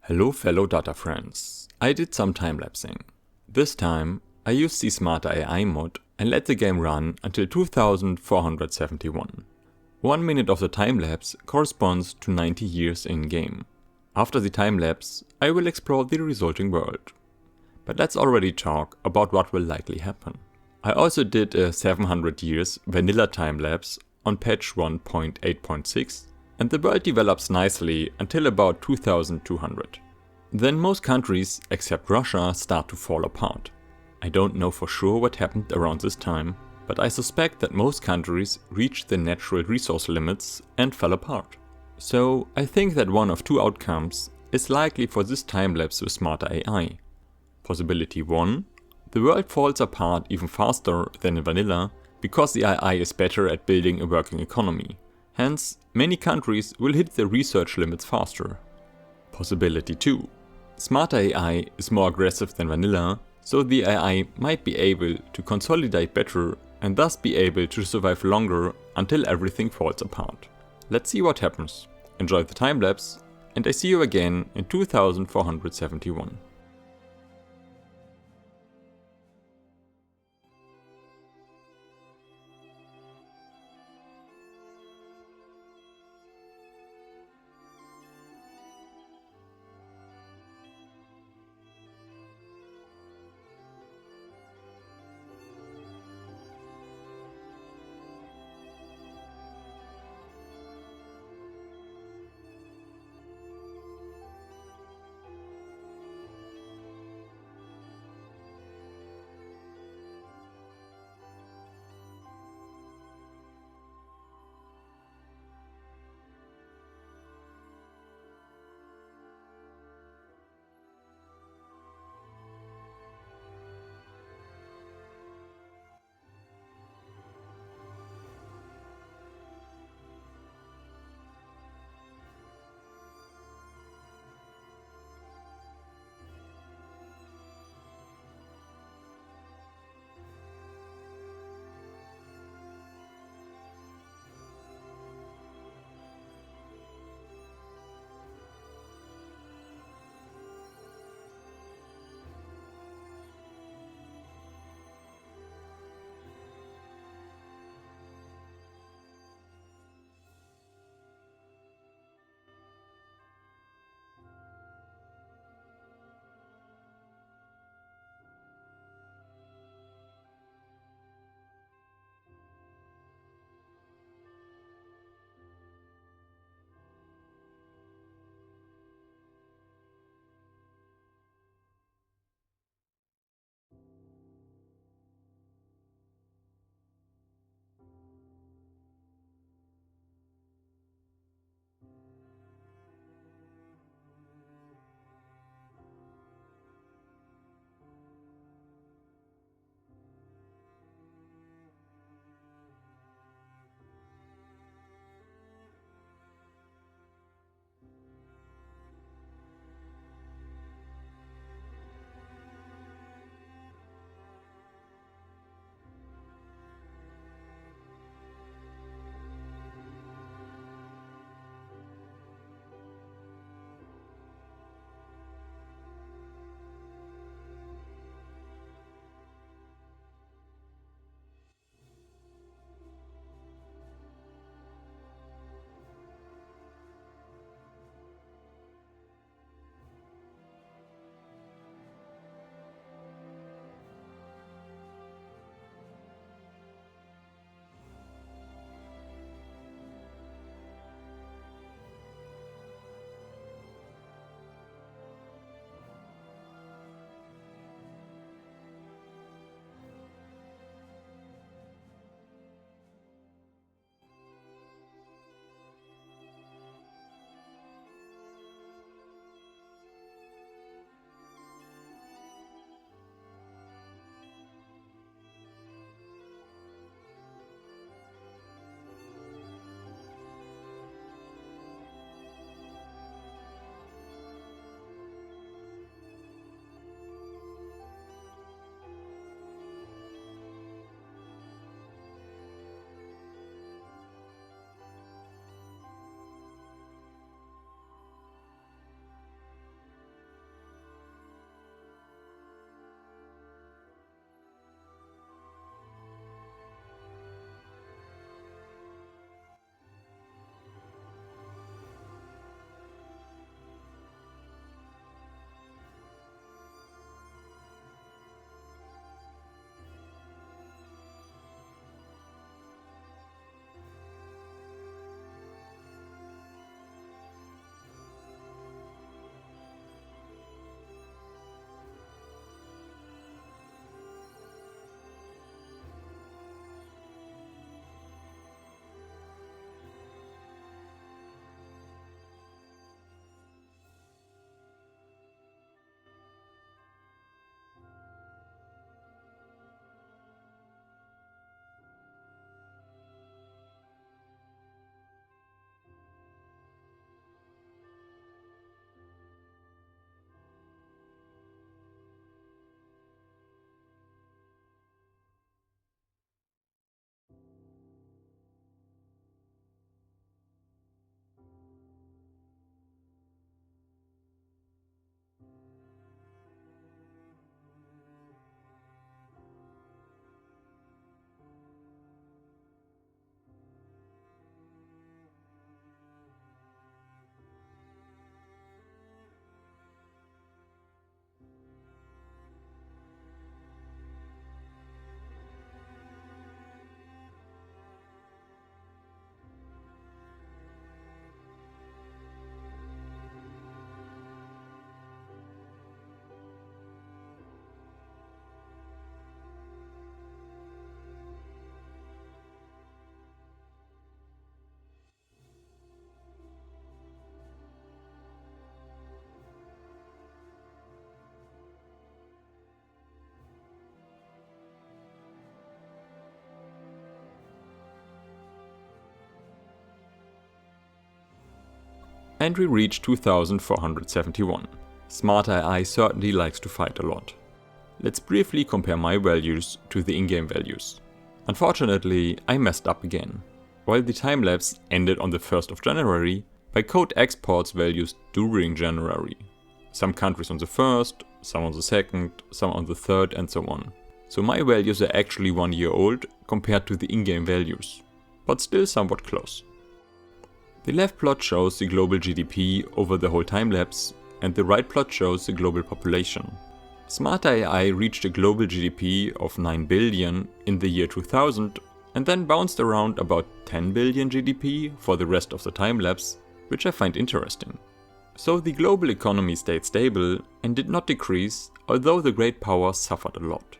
Hello fellow data friends, I did some time-lapsing. This time I used the Smarter AI mod and let the game run until 2471. 1 minute of the time-lapse corresponds to 90 years in-game. After the time-lapse I will explore the resulting world. But let's already talk about what will likely happen. I also did a 700 years vanilla time-lapse on patch 1.8.6 and the world develops nicely until about 2200. Then most countries, except Russia, start to fall apart. I don't know for sure what happened around this time, but I suspect that most countries reached the natural resource limits and fell apart. So I think that one of two outcomes is likely for this time-lapse with Smarter AI. Possibility 1. The world falls apart even faster than in vanilla because the AI is better at building a working economy. Hence, many countries will hit their research limits faster. Possibility 2. Smarter AI is more aggressive than vanilla, so the AI might be able to consolidate better and thus be able to survive longer until everything falls apart. Let's see what happens. Enjoy the time-lapse, and I see you again in 2471. And we reached 2471. Smart AI certainly likes to fight a lot. Let's briefly compare my values to the in-game values. Unfortunately, I messed up again. While the timelapse ended on the 1st of January, my code exports values during January. Some countries on the 1st, some on the 2nd, some on the 3rd and so on. So my values are actually 1 year old compared to the in-game values, but still somewhat close. The left plot shows the global GDP over the whole timelapse, and the right plot shows the global population. Smart AI reached a global GDP of 9 billion in the year 2000 and then bounced around about 10 billion GDP for the rest of the timelapse, which I find interesting. So the global economy stayed stable and did not decrease, although the great powers suffered a lot.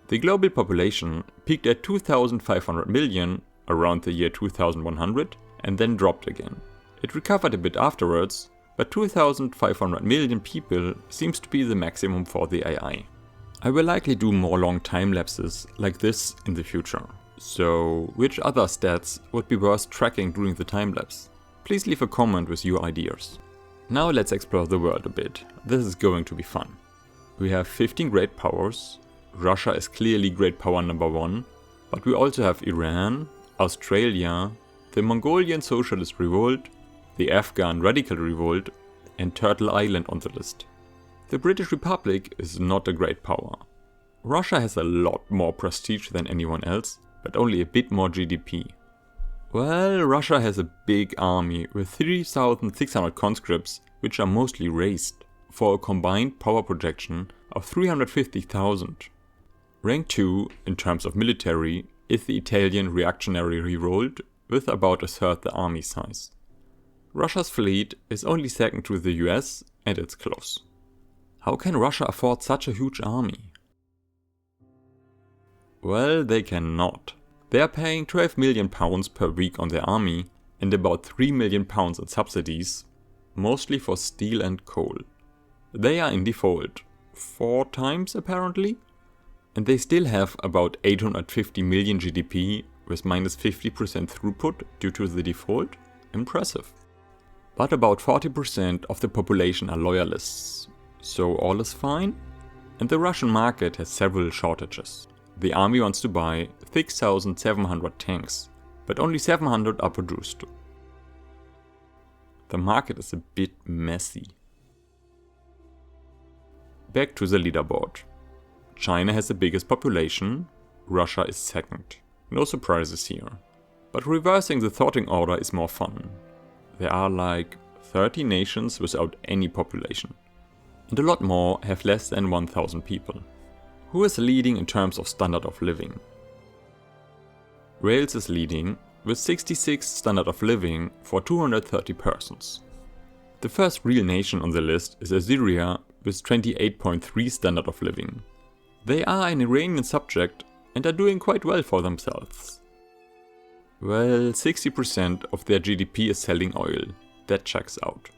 The global population peaked at 2,500 million around the year 2100 and then dropped again. It recovered a bit afterwards, but 2,500 million people seems to be the maximum for the AI. I will likely do more long time lapses like this in the future. So, which other stats would be worth tracking during the time lapse? Please leave a comment with your ideas. Now let's explore the world a bit. This is going to be fun. We have 15 great powers. Russia is clearly great power number 1, but we also have Iran, Australia, the Mongolian Socialist Revolt, the Afghan Radical Revolt, and Turtle Island on the list. The British Republic is not a great power. Russia has a lot more prestige than anyone else, but only a bit more GDP. Well, Russia has a big army with 3,600 conscripts, which are mostly raised, for a combined power projection of 350,000. Rank 2 in terms of military is the Italian Reactionary Revolt with about a third the army size. Russia's fleet is only second to the US and it's close. How can Russia afford such a huge army? Well, they cannot. They are paying 12 million pounds per week on their army and about 3 million pounds in subsidies, mostly for steel and coal. They are in default, 4 times apparently, and they still have about 850 million GDP with minus 50% throughput due to the default. Impressive. But about 40% of the population are loyalists, so all is fine. And the Russian market has several shortages. The army wants to buy 6,700 tanks, but only 700 are produced. The market is a bit messy. Back to the leaderboard. China has the biggest population, Russia is second. No surprises here. But reversing the sorting order is more fun. There are like 30 nations without any population. And a lot more have less than 1,000 people. Who is leading in terms of standard of living? Wales is leading with 66 standard of living for 230 persons. The first real nation on the list is Assyria with 28.3 standard of living. They are an Iranian subject and are doing quite well for themselves. Well, 60% of their GDP is selling oil. That checks out.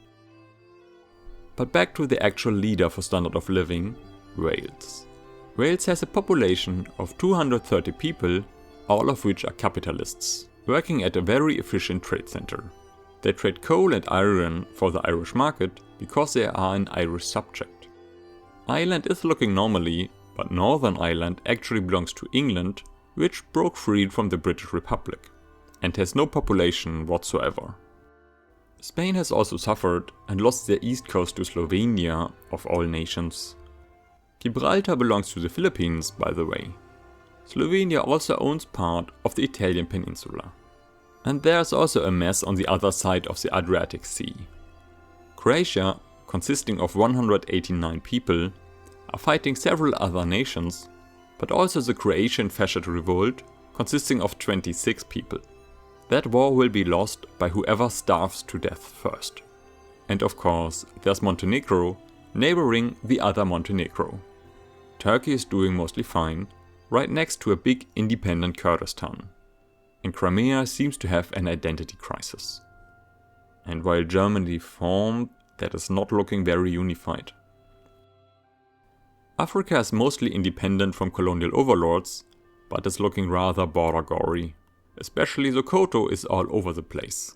But back to the actual leader for standard of living, Wales. Wales has a population of 230 people, all of which are capitalists, working at a very efficient trade center. They trade coal and iron for the Irish market because they are an Irish subject. Ireland is looking normally, but Northern Ireland actually belongs to England, which broke free from the British Republic, and has no population whatsoever. Spain has also suffered and lost their east coast to Slovenia, of all nations. Gibraltar belongs to the Philippines, by the way. Slovenia also owns part of the Italian peninsula. And there's also a mess on the other side of the Adriatic Sea. Croatia, consisting of 189 people, are fighting several other nations, but also the Croatian Fascist Revolt, consisting of 26 people. That war will be lost by whoever starves to death first. And of course, there's Montenegro, neighboring the other Montenegro. Turkey is doing mostly fine, right next to a big independent Kurdistan. And Crimea seems to have an identity crisis. And while Germany formed, that is not looking very unified. Africa is mostly independent from colonial overlords, but is looking rather border gory. Especially Sokoto is all over the place.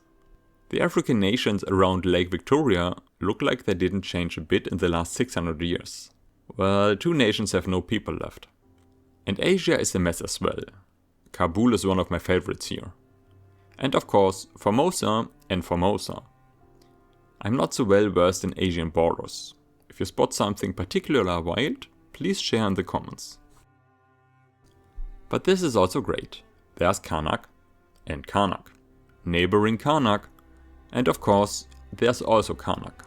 The African nations around Lake Victoria look like they didn't change a bit in the last 600 years. Well, 2 nations have no people left. And Asia is a mess as well. Kabul is one of my favorites here. And of course, Formosa and Formosa. I'm not so well versed in Asian borders. If you spot something particularly wild, please share in the comments. But this is also great. There's Karnak and Karnak, neighboring Karnak, and of course, there's also Karnak.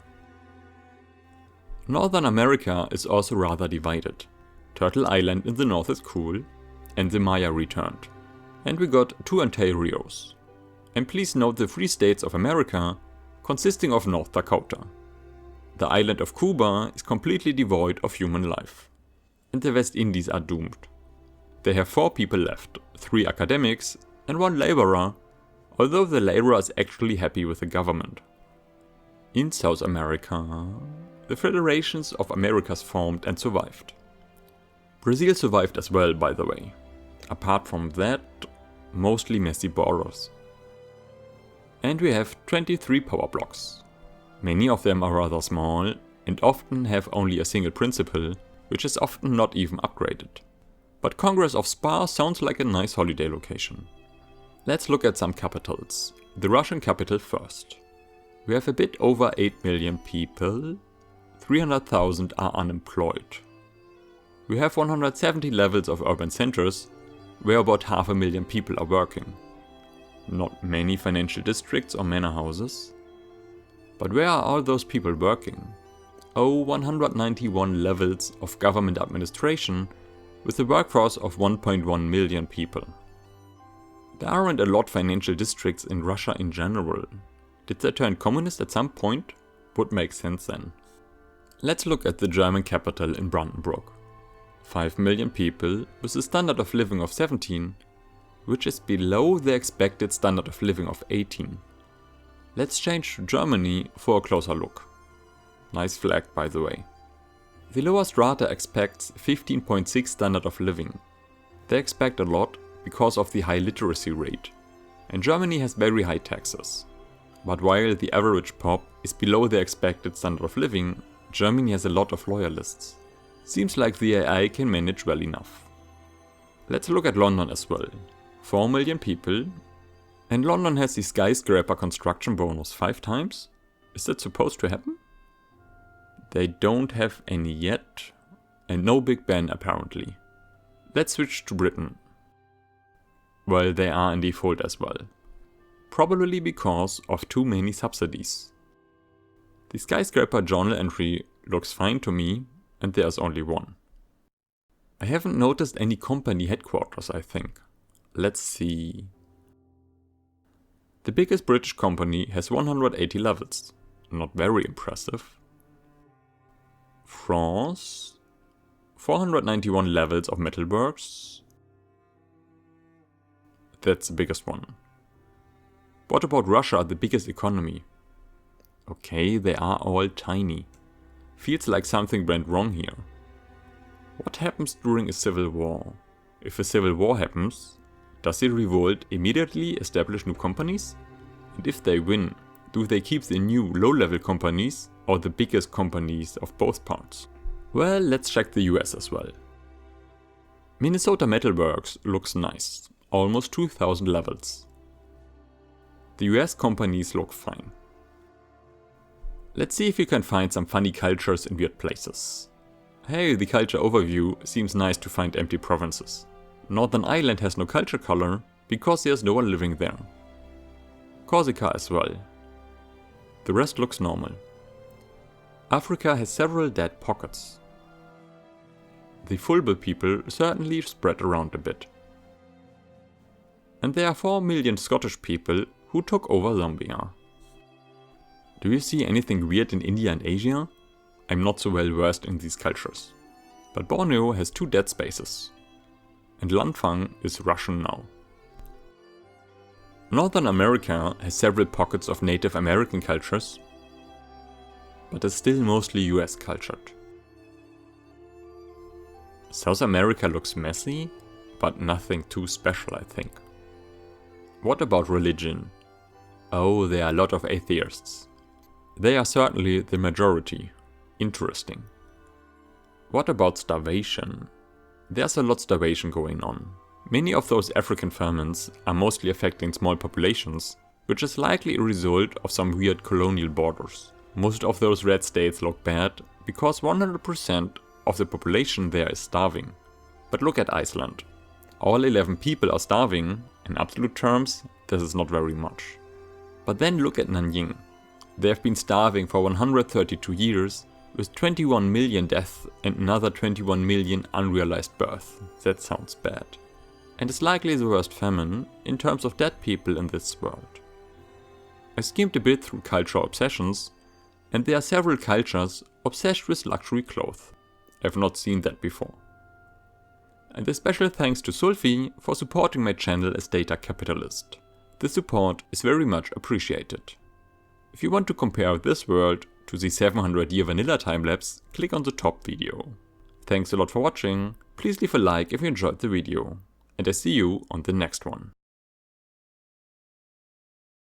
Northern America is also rather divided. Turtle Island in the north is cool, and the Maya returned. And we got 2 Ontarios. And please note the Free States of America consisting of North Dakota. The island of Cuba is completely devoid of human life. And the West Indies are doomed. They have 4 people left, 3 academics and 1 laborer, although the laborer is actually happy with the government. In South America, the Federations of Americas formed and survived. Brazil survived as well, by the way. Apart from that, mostly messy borders. And we have 23 power blocks. Many of them are rather small and often have only a single principal, which is often not even upgraded. But Congress of Spa sounds like a nice holiday location. Let's look at some capitals. The Russian capital first. We have a bit over 8 million people. 300,000 are unemployed. We have 170 levels of urban centers, where about 500,000 people are working. Not many financial districts or manor houses. But where are all those people working? Oh, 191 levels of government administration with a workforce of 1.1 million people. There aren't a lot financial districts in Russia in general. Did they turn communist at some point? Would make sense then. Let's look at the German capital in Brandenburg. 5 million people with a standard of living of 17, which is below the expected standard of living of 18. Let's change to Germany for a closer look. Nice flag, by the way. The lower strata expects 15.6 standard of living. They expect a lot because of the high literacy rate. And Germany has very high taxes. But while the average pop is below the expected standard of living, Germany has a lot of loyalists. Seems like the AI can manage well enough. Let's look at London as well. 4 million people. And London has the skyscraper construction bonus 5 times? Is that supposed to happen? They don't have any yet. And no Big Ben apparently. Let's switch to Britain. Well, they are in default as well. Probably because of too many subsidies. The skyscraper journal entry looks fine to me, and there's only one. I haven't noticed any company headquarters, I think. Let's see. The biggest British company has 180 levels. Not very impressive. France, 491 levels of metalworks. That's the biggest one. What about Russia, the biggest economy? Okay, they are all tiny. Feels like something went wrong here. What happens during a civil war? If a civil war happens, does the revolt immediately establish new companies? And if they win, do they keep the new low-level companies or the biggest companies of both parts? Well, let's check the US as well. Minnesota Metalworks looks nice, almost 2000 levels. The US companies look fine. Let's see if we can find some funny cultures in weird places. Hey, the culture overview seems nice to find empty provinces. Northern Ireland has no culture color because there's no one living there. Corsica as well. The rest looks normal. Africa has several dead pockets. The Fulbe people certainly spread around a bit. And there are 4 million Scottish people who took over Zambia. Do you see anything weird in India and Asia? I'm not so well versed in these cultures. But Borneo has 2 dead spaces. And Lanfang is Russian now. Northern America has several pockets of Native American cultures, but is still mostly US cultured. South America looks messy, but nothing too special, I think. What about religion? Oh, there are a lot of atheists. They are certainly the majority. Interesting. What about starvation? There's a lot starvation going on. Many of those African famines are mostly affecting small populations, which is likely a result of some weird colonial borders. Most of those red states look bad because 100% of the population there is starving. But look at Iceland. All 11 people are starving. In absolute terms, this is not very much. But then look at Nanjing. They have been starving for 132 years, with 21 million deaths and another 21 million unrealized births. That sounds bad. And is likely the worst famine in terms of dead people in this world. I skimmed a bit through cultural obsessions, and there are several cultures obsessed with luxury clothes. I've not seen that before. And a special thanks to Sulfi for supporting my channel as data capitalist. The support is very much appreciated. If you want to compare this world to the 700-year vanilla timelapse, click on the top video. Thanks a lot for watching, please leave a like if you enjoyed the video, and I see you on the next one.